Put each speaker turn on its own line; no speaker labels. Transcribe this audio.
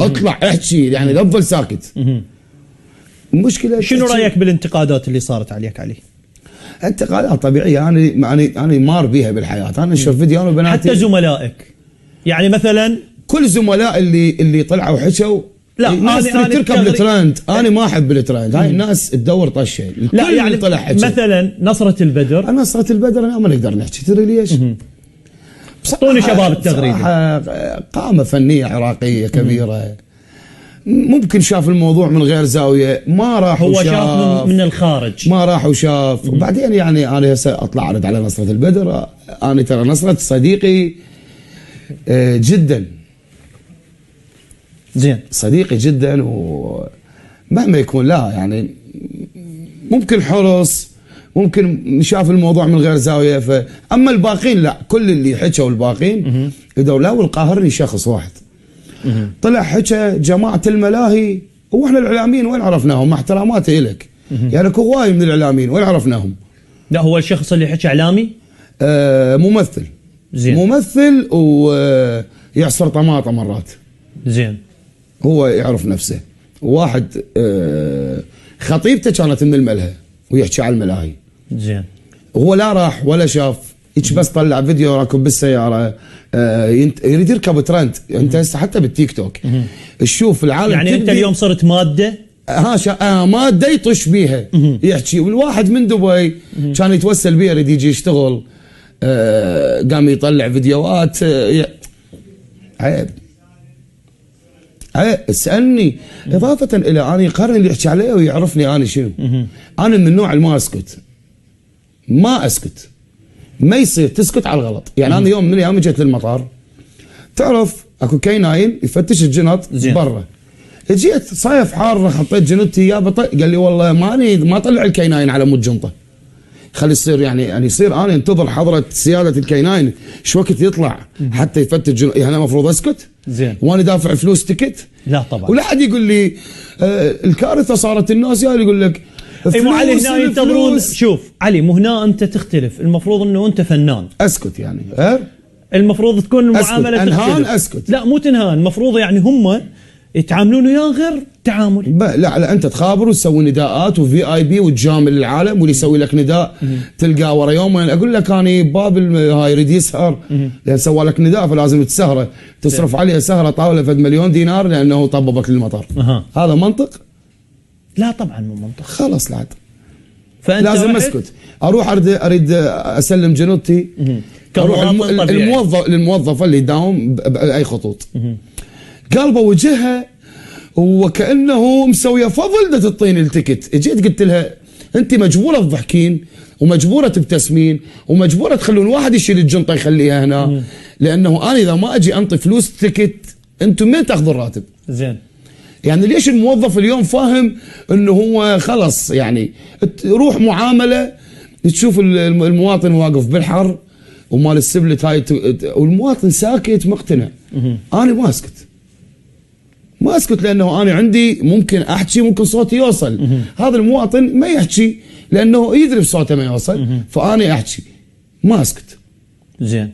اطلع احكي يعني لا تظل ساكت. المشكله
شنو رايك بالانتقادات اللي صارت عليك علي؟
انتقادات طبيعيه، انا مار بيها بالحياه، انا انشر فيديو انا وبناتي.
حتى زملائك يعني مثلا
كل زملاء اللي طلعوا حكوا
لا
الناس تركب الترند، انا ما احب الترند، هاي الناس تدور طشه.
لا يعني طلع حكي مثلا نصرة البدر.
نصرة البدر انا ما نقدر نحكي، تدري ليش؟
اعطوني شباب التغريده.
قامه فنيه عراقيه كبيره، ممكن شاف الموضوع من غير زاويه، ما راح
هو شاف من الخارج،
ما راح وشاف. وبعدين يعني انا هسه اطلع ارد على نصرة البدر، انا ترى نصرة صديقي جدا،
زين
صديقي جدا، ومهما يكون لا يعني ممكن حرص، ممكن شاف الموضوع من غير زاويه. اما الباقين لا، كل اللي حكوا الباقين قالوا لا، والقاهرني شخص واحد طلع حكى جماعه الملاهي، واحنا الاعلاميين وين عرفناهم؟ مع احتراماتي الك يعني اكو هواي من الاعلاميين وين عرفناهم؟
لا هو الشخص اللي حكى اعلامي
ممثل،
زين،
ممثل ويعصر طماطم مرات،
زين،
هو يعرف نفسه. واحد خطيبته كانت من الملهى ويحكي على الملاهي،
زين،
هو لا راح ولا شاف، هيك بس طلع فيديو راكب بالسياره، يريد يركب ترند. انت هسه حتى بالتيك توك تشوف العالم
يعني انت اليوم صرت ماده،
ماده يطش بيها يحكي. والواحد من دبي كان يتوسل بيه يريد يجي يشتغل، قام يطلع فيديوهات، عيب اسالني. اضافه الى اني قرن اللي يحكي عليه ويعرفني انا شنو. انا من النوع اللي ما اسكت، ما اسكت، ما يصير تسكت على الغلط. يعني انا يوم من الايام جيت للمطار، تعرف اكو كيناين يفتش الجنط برا، جيت صيف حار حطيت جنطتي اياه قال لي والله ما طلع الكيناين على مود جنطه، خلي يصير يعني يصير انا انتظر حضره سياده الكيناين شو وقت يطلع حتى يفتش جنط. يعني انا المفروض اسكت؟
زين،
وانا دافع فلوس تكت؟
لا طبعا.
ولا حد يقول لي الكارثه صارت، الناس يعني يقول لك
اي مو علي هنا ينتظرون. شوف علي، مو هنا انت تختلف، المفروض انه انت فنان
اسكت يعني
المفروض تكون المعامله
انهان اسكت.
لا مو تنهان، المفروض يعني هم يتعاملون وياه غير تعامل.
لا انت تخابر وتسوي نداءات وفي اي بي وتجامل العالم، واللي يسوي لك نداء تلقاه ورا يومين. اقول لك انا باب هاي يريد يسهر، لان سوى لك نداء فلازم تسهره، تصرف عليه سهره طاوله فد مليون دينار لانه طببك للمطار. هذا منطق؟
لا طبعا مو منطق.
خلاص لا،
فانت
لازم اسكت. اروح اريد اسلم جنوتي، اروح للموظفه اللي يداوم باي خطوط، قلبه وجهها وكانه مسويه فضل تعطيني التكت. جيت قلت لها انت مجبوره تضحكين ومجبوره تبتسمين ومجبوره تخلون واحد يشيل الجنطه يخليها هنا، لانه انا اذا ما اجي انطي فلوس تكت انتم منين تاخذوا الراتب؟
زين،
يعني ليش الموظف اليوم فاهم انه هو خلص يعني روح معامله تشوف المواطن واقف بالحر ومال السبلت هاي والمواطن ساكت مقتنع. انا ما اسكت لانه انا عندي ممكن احكي، ممكن صوتي يوصل. هذا المواطن ما يحكي لانه يدري بصوته ما يوصل، فانا احكي ما اسكت.
زين.